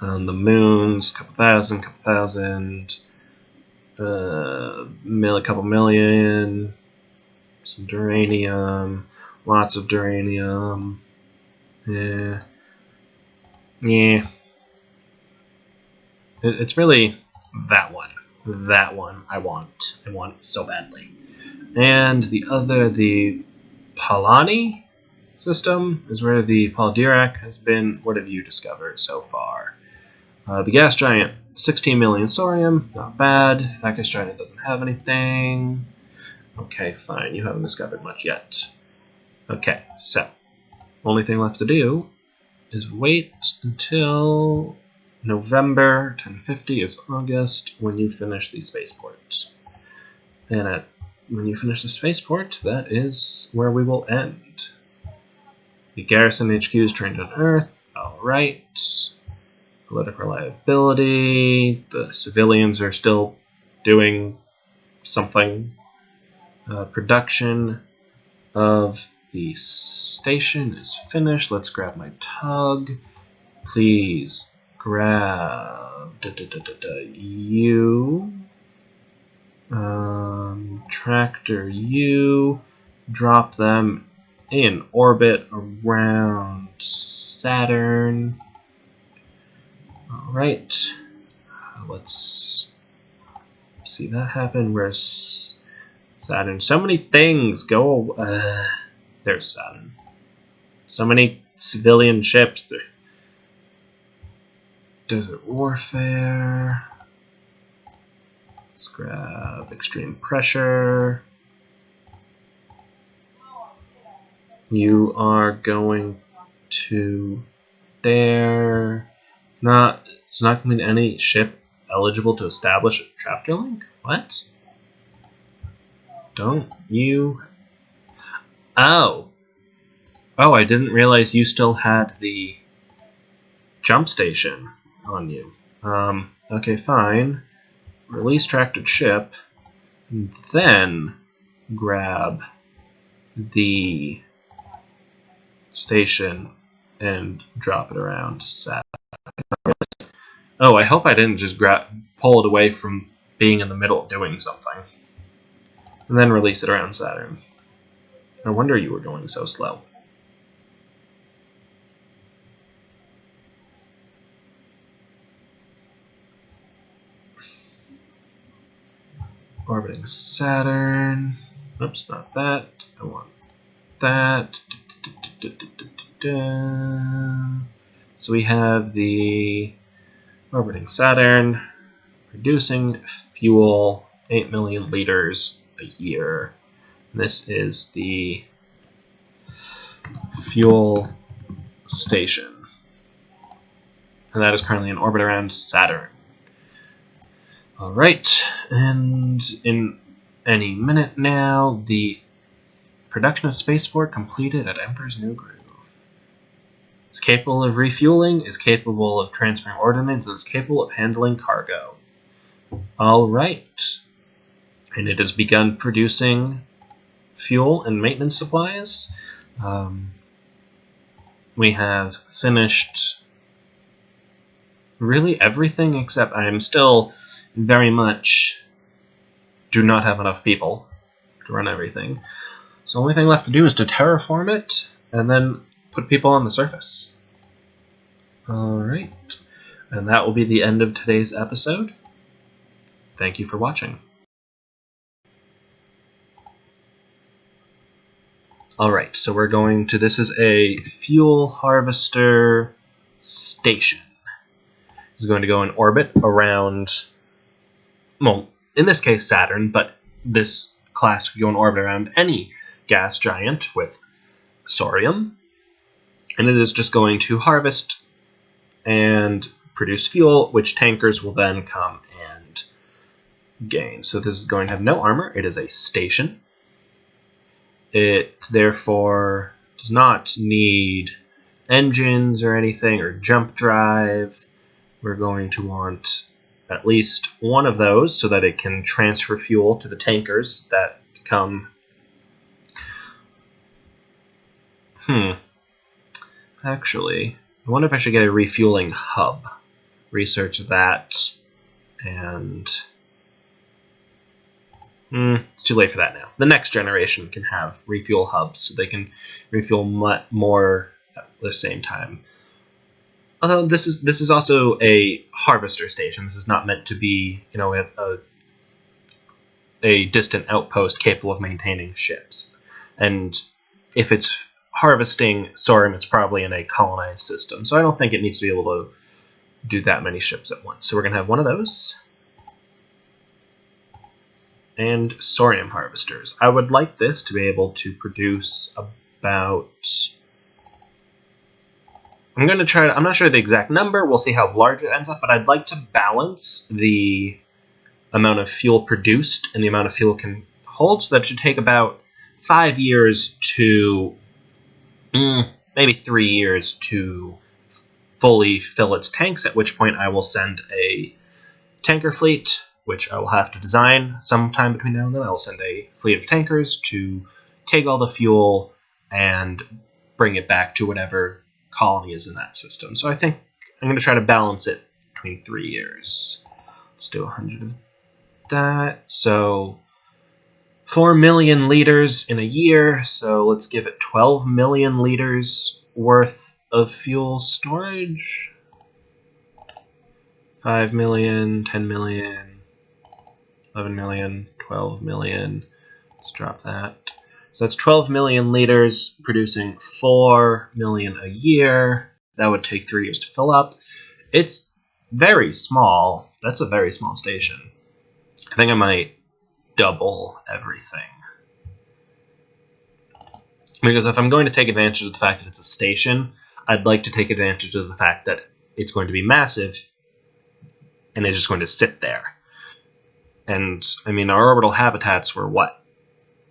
On the moons, couple thousand, couple million. Some duranium, lots of duranium. Yeah. It's really that one. That one I want. I want so badly. And the other, the Palani system, is where the Dirac has been. What have you discovered so far? The gas giant, 16 million thorium, not bad. That gas giant doesn't have anything. Okay, fine, you haven't discovered much yet. Okay, so, only thing left to do is wait until November 1050 is August when you finish the spaceport. And when you finish the spaceport, that is where we will end. The Garrison HQ is trained on Earth. Alright. Political reliability. The civilians are still doing something. Production of the station is finished. Let's grab my tug. Please grab you. Tractor you. Drop them in orbit around Saturn. Alright. Let's see that happen. Where's Saturn? So many things go. There's Saturn. So many civilian ships. Desert warfare. Let's grab extreme pressure. You are going to there. It's not going to be any ship eligible to establish a chapter link? What? Don't you? Oh, I didn't realize you still had the jump station on you. Okay, fine. Release tracted ship, and then grab the station and drop it around Saturn. Oh, I hope I didn't just pull it away from being in the middle of doing something. And then release it around Saturn. No wonder you were going so slow. Orbiting Saturn. Oops, not that. I want that. So we have the orbiting Saturn, producing fuel, 8 million liters a year. This is the fuel station. And that is currently in orbit around Saturn. Alright, and in any minute now, the production of spaceport completed at Emperor's New Groove. Is capable of refueling, is capable of transferring ordnance, and is capable of handling cargo. Alright. And it has begun producing fuel and maintenance supplies. We have finished really everything except I am still very much do not have enough people to run everything. So the only thing left to do is to terraform it and then put people on the surface. Alright. And that will be the end of today's episode. Thank you for watching. Alright, so we're going to, this is a fuel harvester station. It's going to go in orbit around, well, in this case Saturn, but this class could go in orbit around any gas giant with thorium. And it is just going to harvest and produce fuel, which tankers will then come and gain. So this is going to have no armor. It is a station. It therefore does not need engines or anything, or jump drive. We're going to want at least one of those so that it can transfer fuel to the tankers that come. Actually, I wonder if I should get a refueling hub. Research that, and it's too late for that now. The next generation can have refuel hubs, so they can refuel more at the same time. Although this is also a harvester station. This is not meant to be, a distant outpost capable of maintaining ships. And if it's harvesting Sorium, it's probably in a colonized system. So I don't think it needs to be able to do that many ships at once. So we're going to have one of those. And Sorium harvesters. I would like this to be able to produce about... I'm going to try to... I'm not sure the exact number. We'll see how large it ends up. But I'd like to balance the amount of fuel produced and the amount of fuel it can hold. So that should take about 5 years to... maybe 3 years to fully fill its tanks, at which point I will send a tanker fleet, which I will have to design sometime between now and then. I will send a fleet of tankers to take all the fuel and bring it back to whatever colony is in that system. So I think I'm going to try to balance it between 3 years. Let's do 100 of that. So 4 million liters in a year, so let's give it 12 million liters worth of fuel storage. 5 million, 10 million, 11 million, 12 million. Let's drop that. So that's 12 million liters, producing 4 million a year. That would take 3 years to fill up. It's very small. That's a very small station. I think I might double everything. Because if I'm going to take advantage of the fact that it's a station, I'd like to take advantage of the fact that it's going to be massive and it's just going to sit there. And, I mean, our orbital habitats were, what,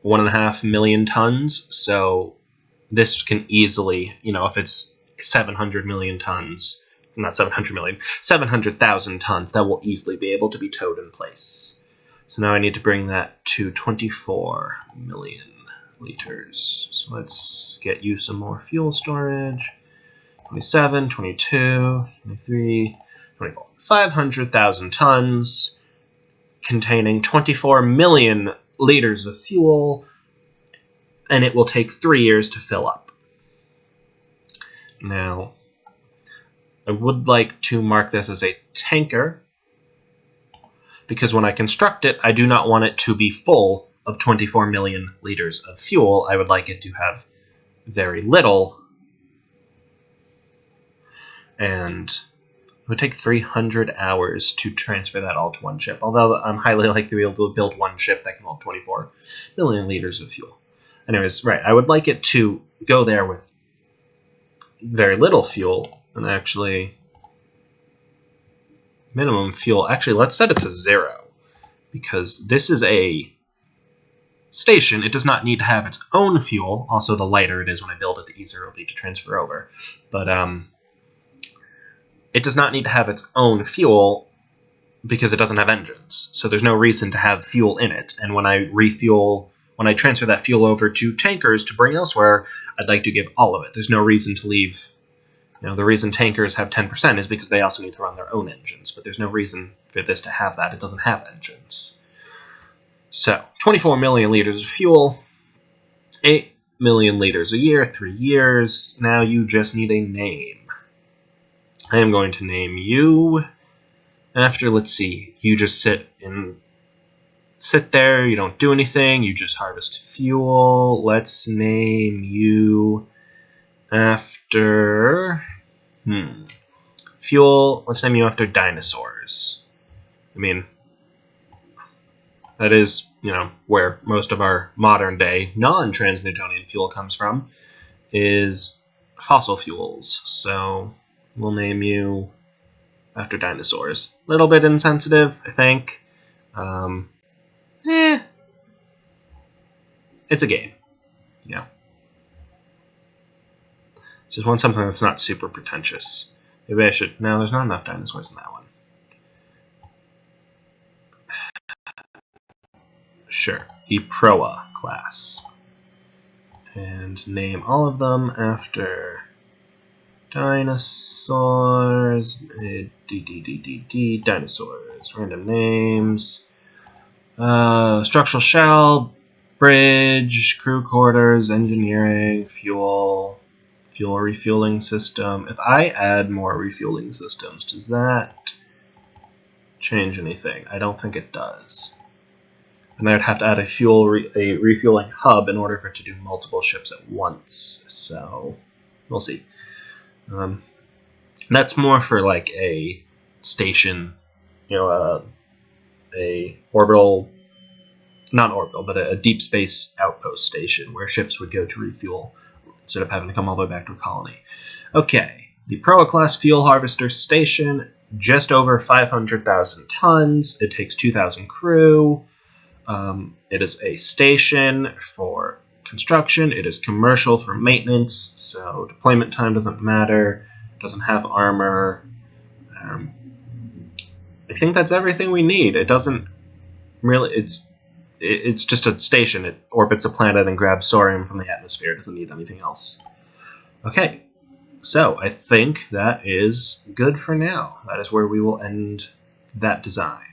1.5 million tons? So this can easily, if it's 700 million tons, not 700 million, 700,000 tons, that will easily be able to be towed in place. So now I need to bring that to 24 million liters. So let's get you some more fuel storage. 27, 22, 23, 24. 500,000 tons containing 24 million liters of fuel, and it will take 3 years to fill up. Now, I would like to mark this as a tanker, because when I construct it, I do not want it to be full of 24 million liters of fuel. I would like it to have very little, and it would take 300 hours to transfer that all to one ship, although I'm highly likely to be able to build one ship that can hold 24 million liters of fuel. Anyways, right, I would like it to go there with very little fuel, and actually minimum fuel. Actually, let's set it to 0, because this is a station. It does not need to have its own fuel. Also, the lighter it is when I build it, the easier it will be to transfer over. But it does not need to have its own fuel because it doesn't have engines. So there's no reason to have fuel in it. And when I transfer that fuel over to tankers to bring elsewhere, I'd like to give all of it. There's no reason to leave. The reason tankers have 10% is because they also need to run their own engines, but there's no reason for this to have that. It doesn't have engines. So, 24 million liters of fuel, 8 million liters a year, 3 years. Now you just need a name. I am going to name you after, let's see, you just sit there, you don't do anything, you just harvest fuel. Let's name you after fuel. Let's name you after dinosaurs. I mean, that is, where most of our modern day non-transnewtonian fuel comes from, is fossil fuels. So we'll name you after dinosaurs. A little bit insensitive, I think. It's a game. Yeah. Just want something that's not super pretentious. Maybe I should... No, there's not enough dinosaurs in that one. Sure. The Proa class. And name all of them after dinosaurs. Dinosaurs. Random names. Structural shell, bridge, crew quarters, engineering, fuel refueling system. If I add more refueling systems, does that change anything? I don't think it does. And I'd have to add a refueling hub in order for it to do multiple ships at once. So we'll see. That's more for like a station, a orbital, not orbital, but a deep space outpost station where ships would go to refuel instead of having to come all the way back to a colony. Okay, the Proa class fuel harvester station, just over 500,000 tons. It takes 2,000 crew. It is a station for construction. It is commercial for maintenance, so deployment time doesn't matter. It doesn't have armor. I think that's everything we need. It doesn't really... It's just a station. It orbits a planet and grabs thorium from the atmosphere. It doesn't need anything else. Okay, so I think that is good for now. That is where we will end that design.